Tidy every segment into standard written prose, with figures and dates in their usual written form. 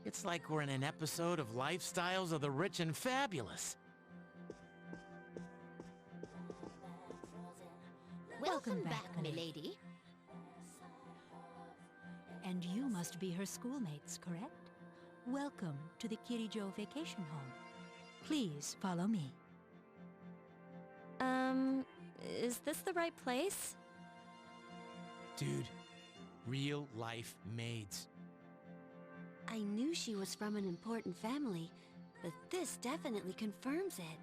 It's like we're in an episode of Lifestyles of the Rich and Fabulous. Welcome back, milady. And you must be her schoolmates, correct? Welcome to the Kirijo Vacation Home. Please follow me. Is this the right place? Dude, real life maids. I knew she was from an important family, but this definitely confirms it.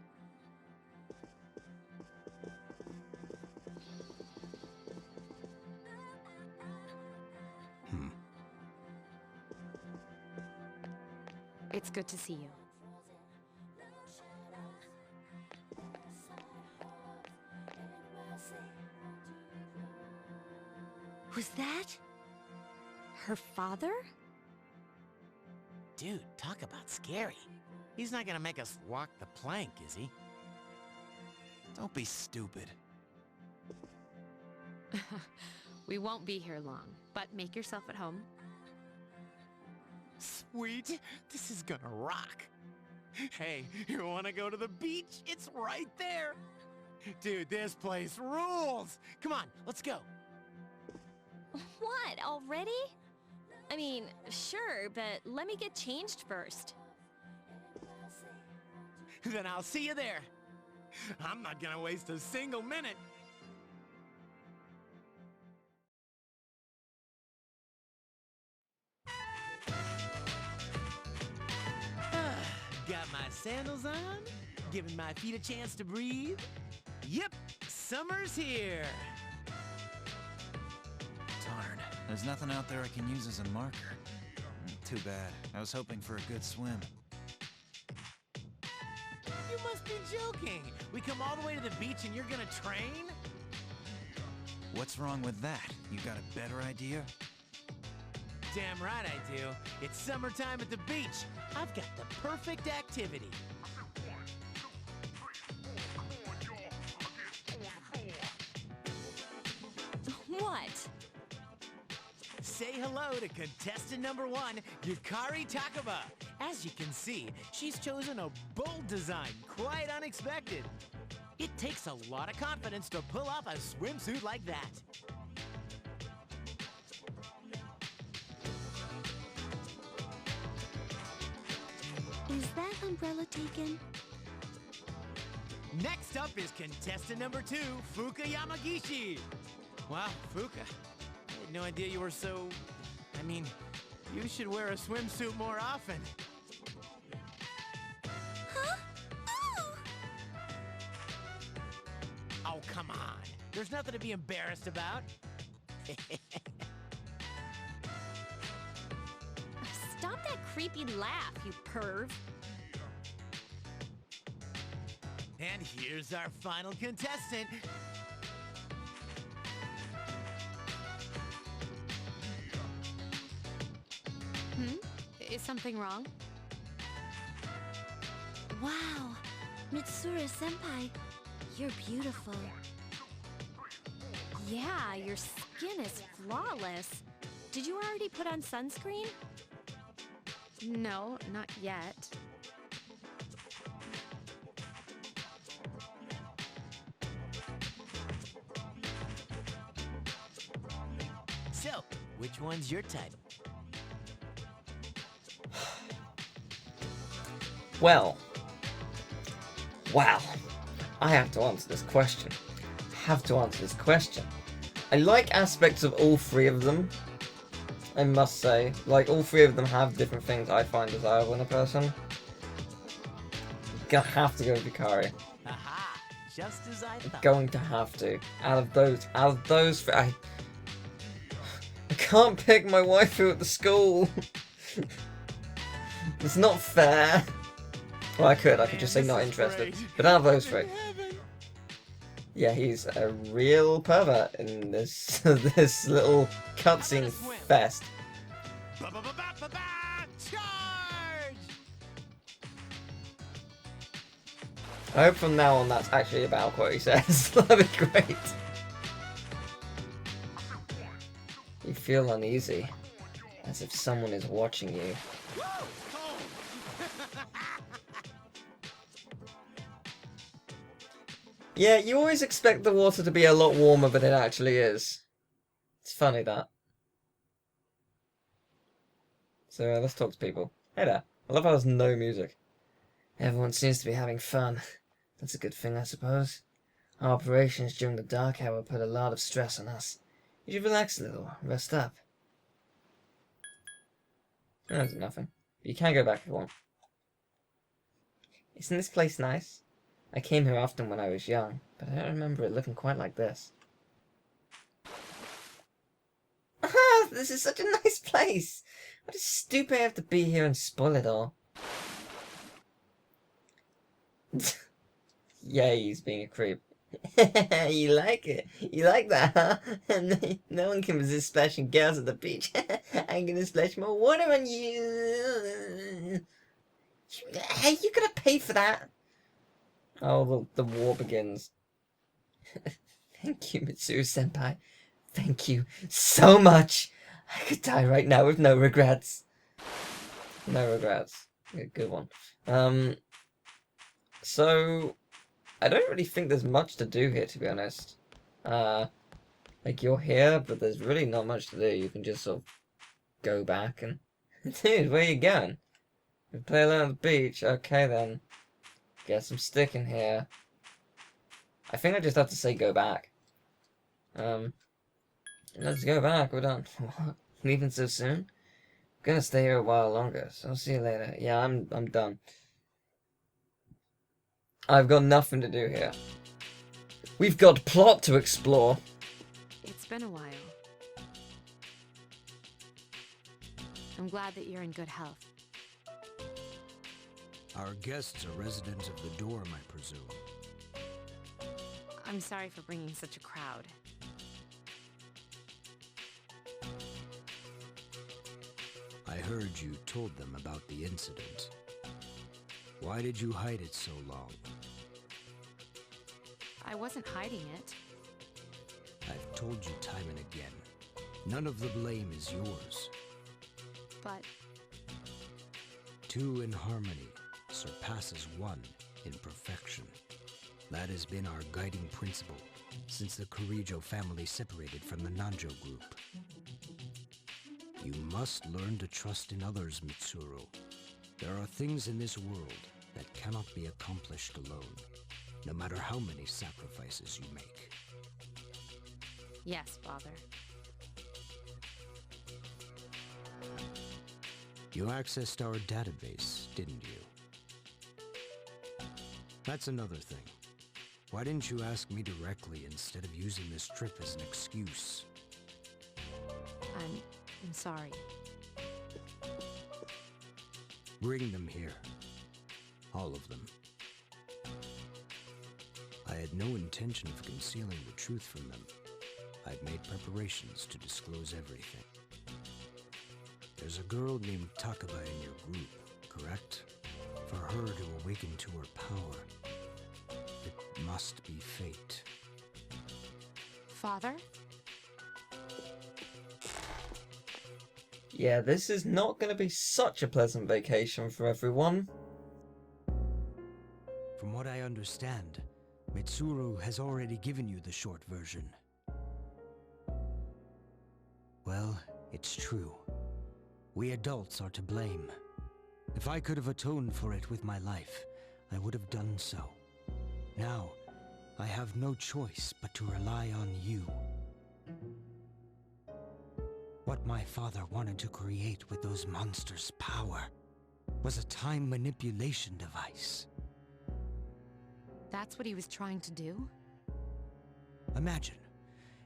It's good to see you. Was that? Her father? Dude, talk about scary. He's not gonna make us walk the plank, is he? Don't be stupid. We won't be here long, but make yourself at home. Sweet, this is gonna rock. Hey, you wanna go to the beach? It's right there. Dude, this place rules. Come on, let's go. What, already? I mean, sure, but let me get changed first. Then I'll see you there. I'm not gonna waste a single minute. Got my sandals on, giving my feet a chance to breathe. Yep, summer's here. Darn, there's nothing out there I can use as a marker. Too bad. I was hoping for a good swim. You must be joking. We come all the way to the beach and you're gonna train? What's wrong with that? You got a better idea? Damn right I do. It's summertime at the beach. I've got the perfect activity. What? Say hello to contestant number 1, Yukari Takaba. As you can see, she's chosen a bold design, quite unexpected. It takes a lot of confidence to pull off a swimsuit like that. Is that umbrella taken? Next up is contestant number 2, Fuka Yamagishi. Wow, Fuka, I had no idea you were so... I mean, you should wear a swimsuit more often. Huh? Oh! Oh, come on. There's nothing to be embarrassed about. Stop that creepy laugh, you perv. And here's our final contestant. Is something wrong? Wow, Mitsuru-senpai, you're beautiful. Yeah, your skin is flawless. Did you already put on sunscreen? No, not yet. So, which one's your type? Well, wow, I have to answer this question. I like aspects of all three of them, I must say. Like, all three of them have different things I find desirable in a person. Gonna have to go with Yukari. Aha! Just as I thought. Going to have to. Out of those three, I can't pick my waifu at the school. It's not fair. Well, I could just say not interested. But out of those three. Yeah, he's a real pervert in this this little cutscene fest. Charge! I hope from now on that's actually about what he says. That'd be great. You feel uneasy. As if someone is watching you. Yeah, you always expect the water to be a lot warmer than it actually is. It's funny, that. So let's talk to people. Hey there. I love how there's no music. Everyone seems to be having fun. That's a good thing, I suppose. Our operations during the dark hour put a lot of stress on us. You should relax a little, rest up. No, there's nothing. But you can go back if you want. Isn't this place nice? I came here often when I was young, but I don't remember it looking quite like this. Ah, this is such a nice place! What a stupid I have to be here and spoil it all. Yeah, he's being a creep. You like it? You like that, huh? No one can resist splashing girls at the beach. I'm gonna splash more water on you. Hey, you gotta pay for that. Oh, the war begins. Thank you, Mitsuru-senpai. Thank you so much. I could die right now with no regrets. No regrets. Good one. So I don't really think there's much to do here, to be honest. Like, you're here, but there's really not much to do. You can just sort of go back and... Dude, where are you going? We play alone on the beach. Okay, then. Get some stick in here. I think I just have to say go back. Let's go back. We're done. What? Leaving so soon? I'm gonna stay here a while longer, so I'll see you later. Yeah, I'm done. I've got nothing to do here. We've got plot to explore. It's been a while. I'm glad that you're in good health. Our guests are residents of the dorm, I presume. I'm sorry for bringing such a crowd. I heard you told them about the incident. Why did you hide it so long? I wasn't hiding it. I've told you time and again. None of the blame is yours. But Two in harmony surpasses one in perfection. That has been our guiding principle since the Kirijo family separated from the Nanjo group. You must learn to trust in others, Mitsuru. There are things in this world that cannot be accomplished alone, no matter how many sacrifices you make. yes, Father. You accessed our database, didn't you? That's another thing. Why didn't you ask me directly instead of using this trip as an excuse? I'm sorry. Bring them here. All of them. I had no intention of concealing the truth from them. I've made preparations to disclose everything. There's a girl named Takaba in your group, correct? For her to awaken to her power, it must be fate. Father? Yeah, this is not going to be such a pleasant vacation for everyone. From what I understand, Mitsuru has already given you the short version. Well, it's true. We adults are to blame. If I could have atoned for it with my life, I would have done so. Now, I have no choice but to rely on you. What my father wanted to create with those monsters' power was a time manipulation device. That's what he was trying to do? Imagine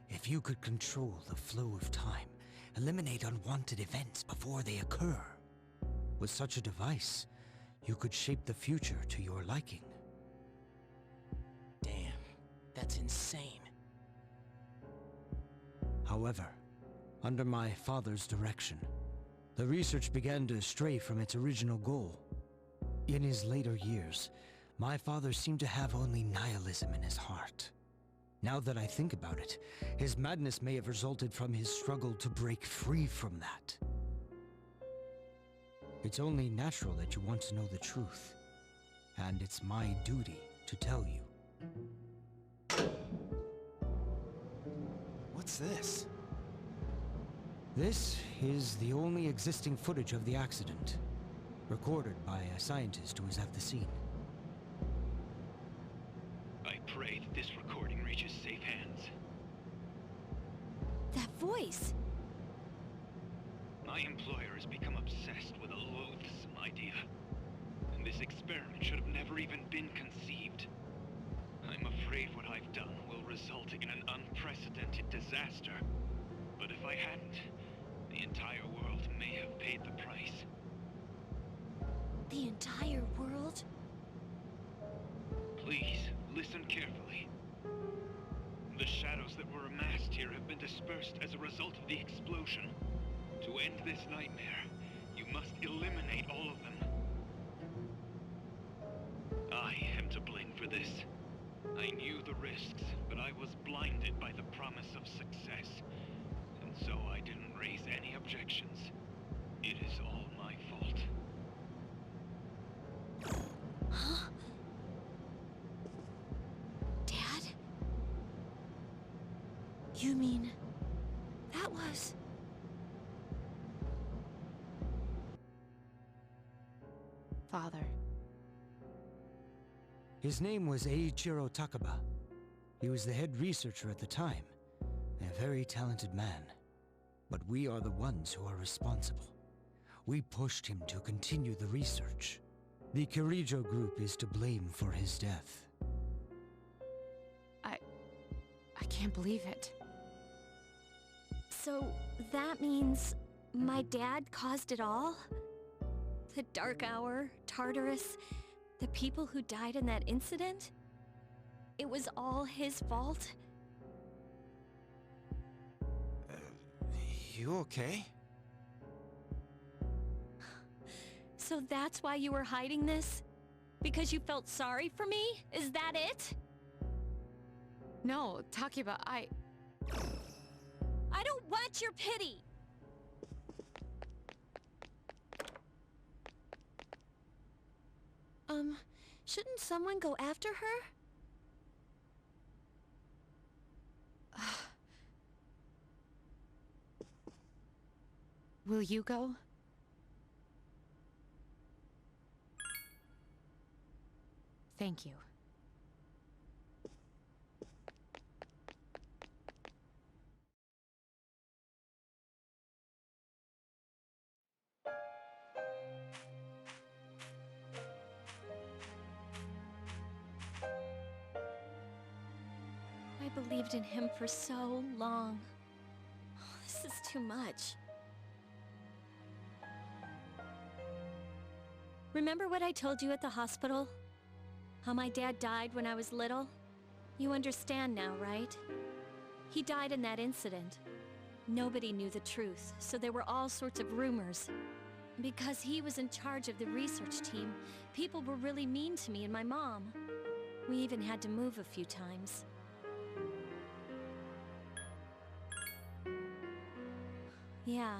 if you could control the flow of time, eliminate unwanted events before they occur. With such a device, you could shape the future to your liking. Damn, that's insane. However, under my father's direction, the research began to stray from its original goal. In his later years, my father seemed to have only nihilism in his heart. Now that I think about it, his madness may have resulted from his struggle to break free from that. It's only natural that you want to know the truth. And it's my duty to tell you. What's this? This is the only existing footage of the accident, recorded by a scientist who was at the scene. I pray that this recording reaches safe hands. That voice! My employer has become obsessed with a loathsome idea. And this experiment should have never even been conceived. I'm afraid what I've done will result in an unprecedented disaster. But if I hadn't, the entire world may have paid the price. The entire world? Please, listen carefully. The shadows that were amassed here have been dispersed as a result of the explosion. To end this nightmare, you must eliminate all of them. I am to blame for this. I knew the risks, but I was blinded by the promise of success. And so I didn't raise any objections. It is all my fault. Huh? Dad? You mean... that was... Father. His name was Eiichiro Takaba. He was the head researcher at the time, a very talented man. But we are the ones who are responsible. We pushed him to continue the research. The Kirijo group is to blame for his death. I can't believe it. So, that means... my dad caused it all? The Dark Hour, Tartarus, the people who died in that incident? It was all his fault? You okay? So that's why you were hiding this? Because you felt sorry for me? Is that it? No, Takiba, I don't want your pity! Shouldn't someone go after her? Will you go? Thank you. I believed in him for so long. Oh, this is too much. Remember what I told you at the hospital? How my dad died when I was little? You understand now, right? He died in that incident. Nobody knew the truth, so there were all sorts of rumors. Because he was in charge of the research team, people were really mean to me and my mom. We even had to move a few times. Yeah.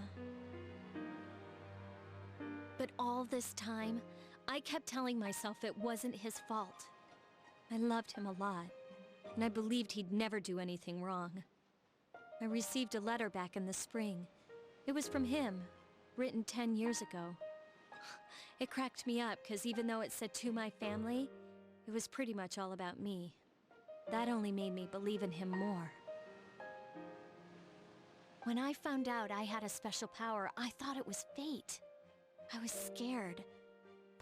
But all this time, I kept telling myself it wasn't his fault. I loved him a lot, and I believed he'd never do anything wrong. I received a letter back in the spring. It was from him, written 10 years ago. It cracked me up, because even though it said to my family, it was pretty much all about me. That only made me believe in him more. When I found out I had a special power, I thought it was fate. I was scared,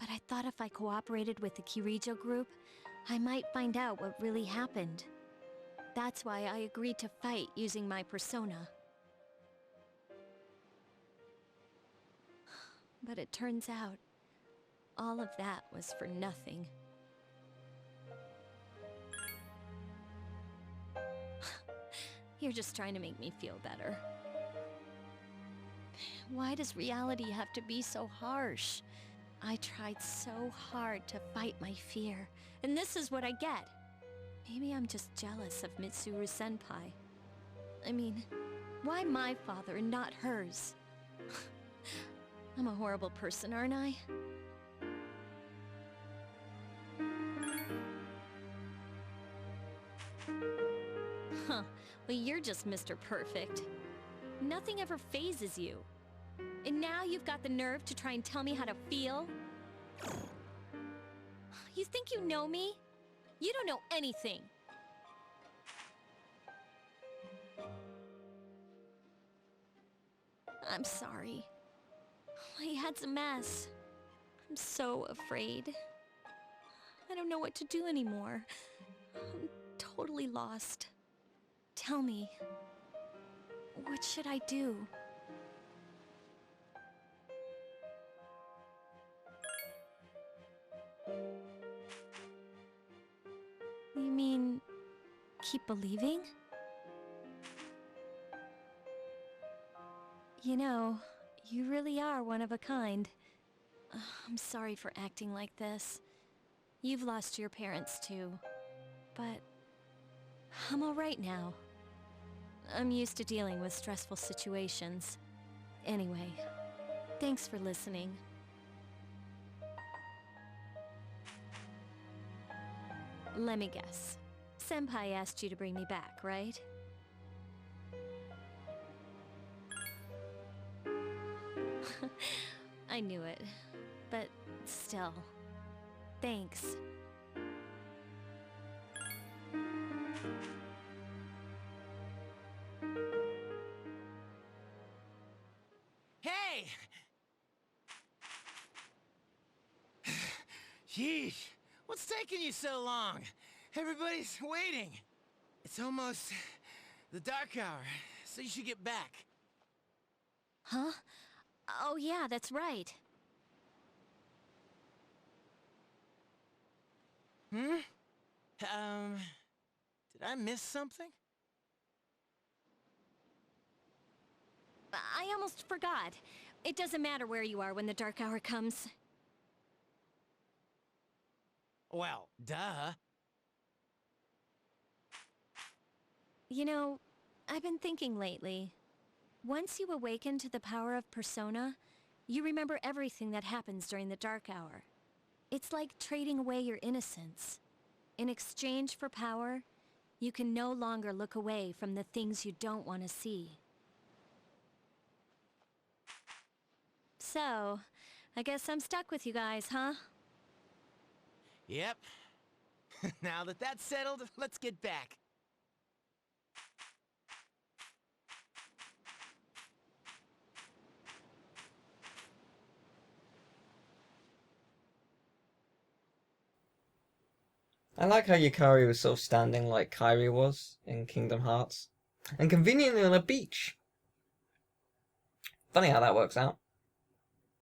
but I thought if I cooperated with the Kirijo group, I might find out what really happened. That's why I agreed to fight using my persona. But it turns out, all of that was for nothing. You're just trying to make me feel better. Why does reality have to be so harsh? I tried so hard to fight my fear, and this is what I get. Maybe I'm just jealous of Mitsuru-senpai. I mean, why my father and not hers? I'm a horrible person, aren't I? Huh. Well, you're just Mr. Perfect. Nothing ever phases you. And now you've got the nerve to try and tell me how to feel? You think you know me? You don't know anything. I'm sorry. My head's a mess. I'm so afraid. I don't know what to do anymore. I'm totally lost. Tell me, what should I do? You mean, keep believing? You know, you really are one of a kind. I'm sorry for acting like this. You've lost your parents too. But I'm all right now. I'm used to dealing with stressful situations. Anyway, thanks for listening. Let me guess. Senpai asked you to bring me back, right? I knew it. But still, thanks. Hey! Yeesh, what's taking you so long? Everybody's waiting. It's almost the dark hour, so you should get back. Huh? Oh yeah, that's right. Hmm? Did I miss something? I almost forgot. It doesn't matter where you are when the dark hour comes. Well, duh. You know, I've been thinking lately. Once you awaken to the power of Persona, you remember everything that happens during the dark hour. It's like trading away your innocence. In exchange for power, you can no longer look away from the things you don't want to see. So, I guess I'm stuck with you guys, huh? Yep. Now that that's settled, let's get back. I like how Yukari was sort of standing like Kairi was in Kingdom Hearts. And conveniently on a beach. Funny how that works out.